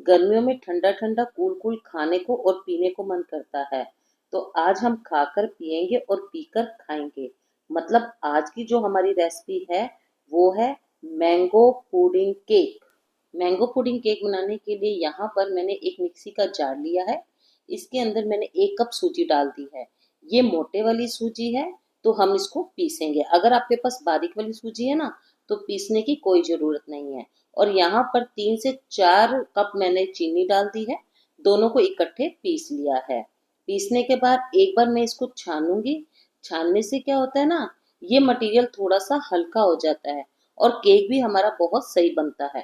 गर्मियों में ठंडा ठंडा कूल कूल खाने को और पीने को मन करता है। तो आज हम खाकर पिएंगे और पीकर खाएंगे। मतलब आज की जो हमारी रेसिपी है वो है mango pudding cake. Mango pudding cake बनाने के लिए यहाँ पर मैंने एक मिक्सी का जार लिया है। इसके अंदर मैंने 1 कप सूजी डाल दी है। ये मोटे वाली सूजी है, तो हम इसको पीसेंगे। अगर आपके पास बारीक वाली सूजी है ना, तो पीसने की कोई जरूरत नहीं है। और यहाँ पर 3 से 4 कप मैंने चीनी डाल दी है। दोनों को इकट्ठे पीस लिया है। पीसने के बाद एक बार मैं इसको छानूंगी। छानने से क्या होता है ना, ये मटेरियल थोड़ा सा हल्का हो जाता है और केक भी हमारा बहुत सही बनता है।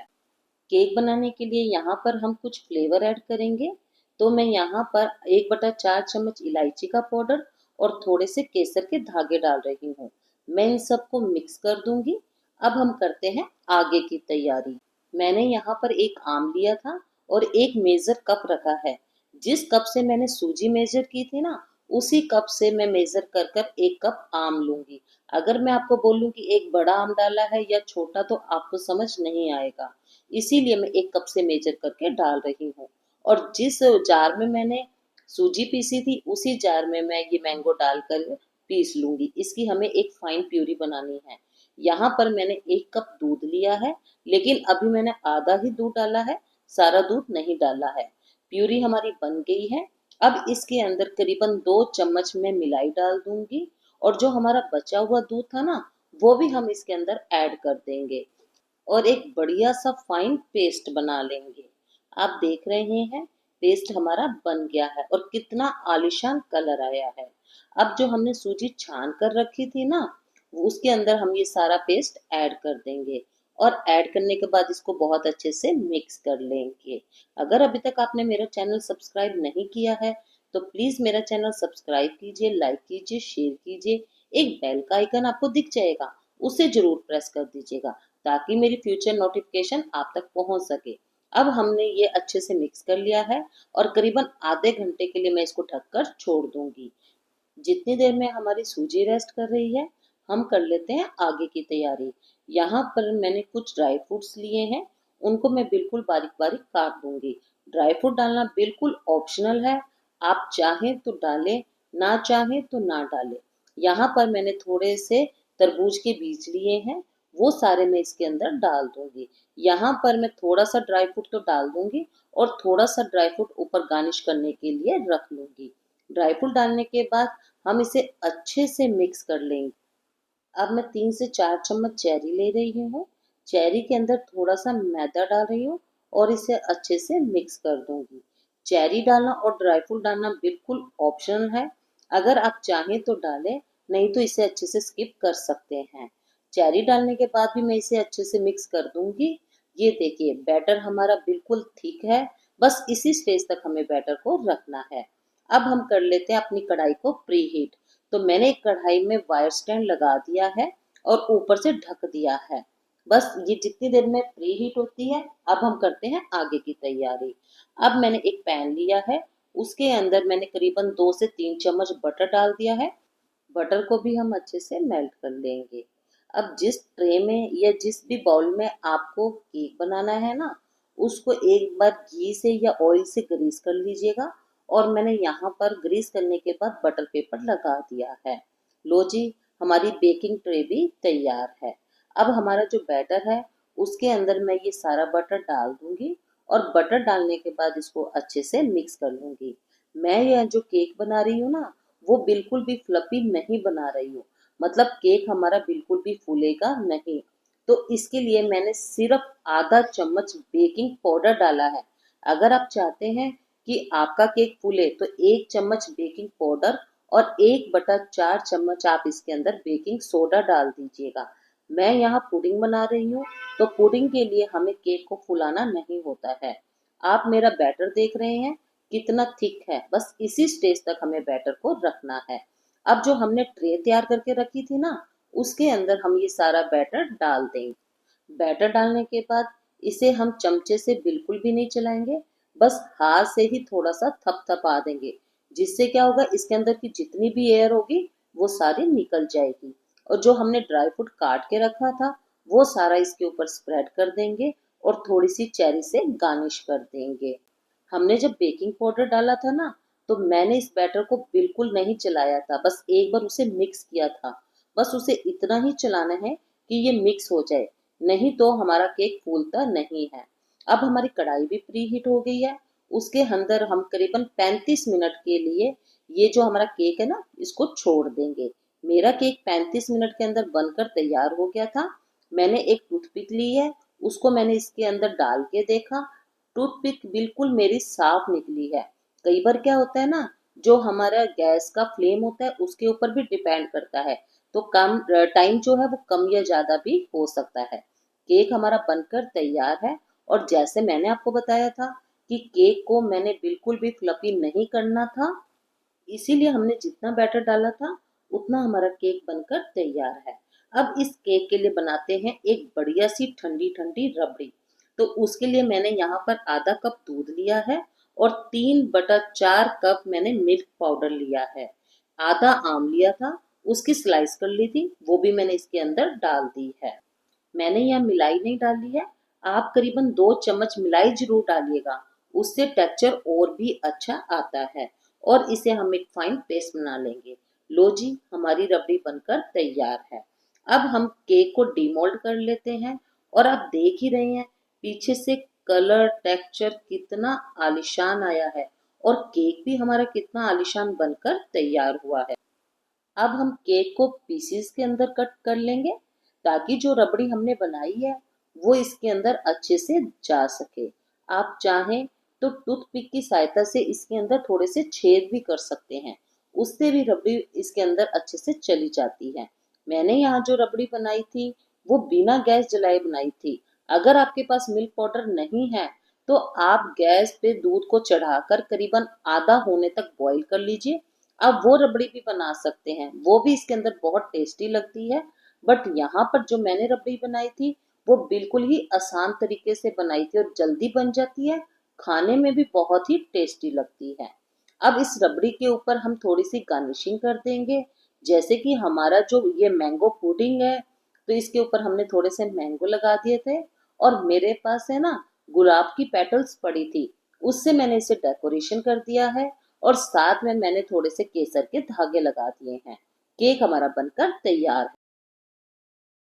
केक बनाने के लिए यहाँ पर हम कुछ फ्लेवर ऐड करेंगे। तो मैं यहाँ पर 1/4 चम्मच इलायची का पाउडर और थोड़े से केसर के धागे डाल रही हूँ। मैं इन सबको मिक्स कर दूंगी। अब हम करते हैं आगे की तैयारी। मैंने यहाँ पर एक आम लिया था और एक मेजर कप रखा है। जिस कप से मैंने सूजी मेजर की थी ना, उसी कप से मैं मेजर कर कर 1 कप आम लूंगी। अगर मैं आपको बोलूं कि एक बड़ा आम डाला है या छोटा, तो आपको समझ नहीं आएगा। इसीलिए मैं 1 कप से मेजर करके डाल रही हूँ। और जिस जार में मैंने सूजी पीसी थी, उसी जार में मैं ये मैंगो डालकर पीस लूंगी। इसकी हमें एक फाइन प्यूरी बनानी है। यहाँ पर मैंने 1 कप दूध लिया है, लेकिन अभी मैंने आधा ही दूध डाला है, सारा दूध नहीं डाला है। प्यूरी हमारी बन गई है। अब इसके अंदर करीबन 2 चम्मच में मिलाई डाल दूंगी। और जो हमारा बचा हुआ दूध था ना, वो भी हम इसके अंदर ऐड कर देंगे और एक बढ़िया सा फाइन पेस्ट बना लेंगे। आप देख रहे हैं, पेस्ट हमारा बन गया है और कितना आलिशान कलर आया है। अब जो हमने सूजी छान कर रखी थी ना, उसके अंदर हम ये सारा पेस्ट ऐड कर देंगे। और ऐड करने के बाद इसको बहुत अच्छे से मिक्स कर लेंगे। अगर अभी तक आपने मेरा चैनल सब्सक्राइब नहीं किया है, तो प्लीज मेरा चैनल सब्सक्राइब कीजिए, लाइक कीजिए, शेयर कीजिए। एक बेल का आइकन आपको दिख जाएगा, उसे जरूर प्रेस कर दीजिएगा, ताकि मेरी फ्यूचर नोटिफिकेशन आप तक पहुंच सके। अब हमने ये अच्छे से मिक्स कर लिया है और करीबन आधे घंटे के लिए मैं इसको ढककर छोड़ दूंगी। जितनी देर में हमारी सूजी रेस्ट कर रही है, हम कर लेते हैं आगे की तैयारी। यहाँ पर मैंने कुछ ड्राई फ्रूट्स लिए हैं, उनको मैं बिल्कुल बारीक बारीक काट दूंगी। ड्राई फ्रूट डालना बिल्कुल ऑप्शनल है। आप चाहें तो डालें, ना चाहें तो ना डालें। यहाँ पर मैंने थोड़े से तरबूज के बीज लिए हैं, वो सारे मैं इसके अंदर डाल दूंगी। यहाँ पर मैं थोड़ा सा ड्राई फ्रूट तो डाल दूंगी और थोड़ा सा ड्राई फ्रूट ऊपर गार्निश करने के लिए रख लूंगी। ड्राई फ्रूट डालने के बाद हम इसे अच्छे से मिक्स कर लेंगे। अब मैं 3 से 4 चम्मच चेरी ले रही हूँ। चेरी के अंदर थोड़ा सा मैदा डाल रही हूँ और इसे अच्छे से मिक्स कर दूंगी। चेरी डालना और ड्राई फ्रूट डालना बिल्कुल ऑप्शनल है। अगर आप चाहें तो डालें, नहीं तो इसे अच्छे से स्किप कर सकते हैं। चेरी डालने के बाद भी मैं इसे अच्छे से मिक्स कर दूंगी। ये देखिए, बैटर हमारा बिल्कुल थिक है। बस इसी स्टेज तक हमें बैटर को रखना है। अब हम कर लेते हैं अपनी कढ़ाई को प्री हीट। तो मैंने एक कढ़ाई में वायर स्टैंड लगा दिया है और ऊपर से ढक दिया है। बस ये जितनी देर में प्री हीट होती है, अब हम करते हैं आगे की तैयारी। अब मैंने एक पैन लिया है, उसके अंदर मैंने करीबन 2 से 3 चम्मच बटर डाल दिया है। बटर को भी हम अच्छे से मेल्ट कर लेंगे। अब जिस ट्रे में या जिस भी बाउल में आपको केक बनाना है ना, उसको एक बार घी से या ऑयल से ग्रीस कर लीजिएगा। और मैंने यहाँ पर ग्रीस करने के बाद बटर पेपर लगा दिया है। लो जी, हमारी बेकिंग ट्रे भी तैयार है। अब हमारा जो बैटर है, उसके अंदर मैं ये सारा बटर डाल दूंगी और बटर डालने के बाद इसको अच्छे से मिक्स कर लूंगी। मैं यह जो केक बना रही हूँ ना, वो बिल्कुल भी फ्लफी नहीं बना रही हूँ। मतलब केक हमारा बिल्कुल भी फूलेगा नहीं। तो इसके लिए मैंने सिर्फ आधा चम्मच बेकिंग पाउडर डाला है। अगर आप चाहते हैं कि आपका केक फूले, तो 1 चम्मच बेकिंग पाउडर और 1/4 चम्मच आप इसके अंदर बेकिंग सोडा डाल दीजिएगा। मैं यहाँ पुडिंग बना रही हूँ, तो पुडिंग के लिए हमें केक को फुलाना नहीं होता है। आप मेरा बैटर देख रहे हैं कितना थिक है। बस इसी स्टेज तक हमें बैटर को रखना है। अब जो हमने ट्रे तैयार करके रखी थी ना, उसके अंदर हम ये सारा बैटर डाल देंगे। बैटर डालने के बाद इसे हम चमचे से बिल्कुल भी नहीं चलाएंगे, बस हाथ से ही थोड़ा सा थपथपा देंगे। जिससे क्या होगा, इसके अंदर की जितनी भी एयर होगी वो सारी निकल जाएगी। और जो हमने ड्राई फ्रूट काट के रखा था, वो सारा इसके ऊपर स्प्रेड कर देंगे और थोड़ी सी चेरी से गार्निश कर देंगे। हमने जब बेकिंग पाउडर डाला था ना, तो मैंने इस बैटर को बिल्कुल नहीं चलाया था, बस एक बार उसे मिक्स किया था। बस उसे इतना ही चलाना है कि ये मिक्स हो जाए, नहीं तो हमारा केक फूलता नहीं है। अब हमारी कढ़ाई भी प्री हीट हो गई है। उसके अंदर हम करीबन 35 मिनट के लिए ये जो हमारा केक है ना, इसको छोड़ देंगे। मेरा केक 35 मिनट के अंदर बनकर तैयार हो गया था। मैंने एक टूथपिक ली है, उसको मैंने इसके अंदर डाल के देखा। टूथपिक बिल्कुल मेरी साफ निकली है। कई बार क्या होता है ना, जो हमारा गैस का फ्लेम होता है उसके ऊपर भी डिपेंड करता है, तो कम टाइम जो है वो कम या ज्यादा भी हो सकता है। केक हमारा बनकर तैयार है। और जैसे मैंने आपको बताया था कि केक को मैंने बिल्कुल भी फ्लफी नहीं करना था, इसीलिए हमने जितना बैटर डाला था उतना हमारा केक बनकर तैयार है। अब इस केक के लिए बनाते हैं एक बढ़िया सी ठंडी ठंडी रबड़ी। तो उसके लिए मैंने यहाँ पर आधा कप दूध लिया है और 3/4 कप मैंने मिल्क पाउडर लिया है। आधा आम लिया था, उसकी स्लाइस कर ली थी, वो भी मैंने इसके अंदर डाल दी है। मैंने यहाँ मिलाई नहीं डाली है। आप करीबन 2 चम्मच मिलाई जरूर डालिएगा, उससे टेक्सचर और भी अच्छा आता है। और इसे हम एक फाइन पेस्ट बना लेंगे। लो जी, हमारी रबड़ी बनकर तैयार है। अब हम केक को डीमोल्ड कर लेते हैं। और आप देख ही रहे हैं पीछे से कलर टेक्सचर कितना आलिशान आया है, और केक भी हमारा कितना आलिशान बनकर तैयार हुआ है। अब हम केक को पीसीज के अंदर कट कर लेंगे, ताकि जो रबड़ी हमने बनाई है वो इसके अंदर अच्छे से जा सके। आप चाहें तो टूथपिक की सहायता से इसके अंदर थोड़े से छेद भी कर सकते हैं, उससे भी रबड़ी इसके अंदर अच्छे से चली जाती है। मैंने यहाँ जो रबड़ी बनाई थी वो बिना गैस जलाए बनाई थी। अगर आपके पास मिल्क पाउडर नहीं है तो आप गैस पे दूध को चढ़ाकर करीबन आधा होने तक बॉईल कर लीजिए। आप वो रबड़ी भी बना सकते हैं, वो भी इसके अंदर बहुत टेस्टी लगती है। बट यहाँ पर जो मैंने रबड़ी बनाई थी वो बिल्कुल ही आसान तरीके से बनाई थी और जल्दी बन जाती है, खाने में भी बहुत ही टेस्टी लगती है। अब इस रबड़ी के ऊपर हम थोड़ी सी गार्निशिंग कर देंगे। जैसे कि हमारा जो ये मैंगो पुडिंग है, तो इसके ऊपर हमने थोड़े से मैंगो लगा दिए थे। और मेरे पास है ना, गुलाब की पेटल्स पड़ी थी, उससे मैंने इसे डेकोरेशन कर दिया है। और साथ में मैंने थोड़े से केसर के धागे लगा दिए हैं। केक हमारा बनकर तैयार है।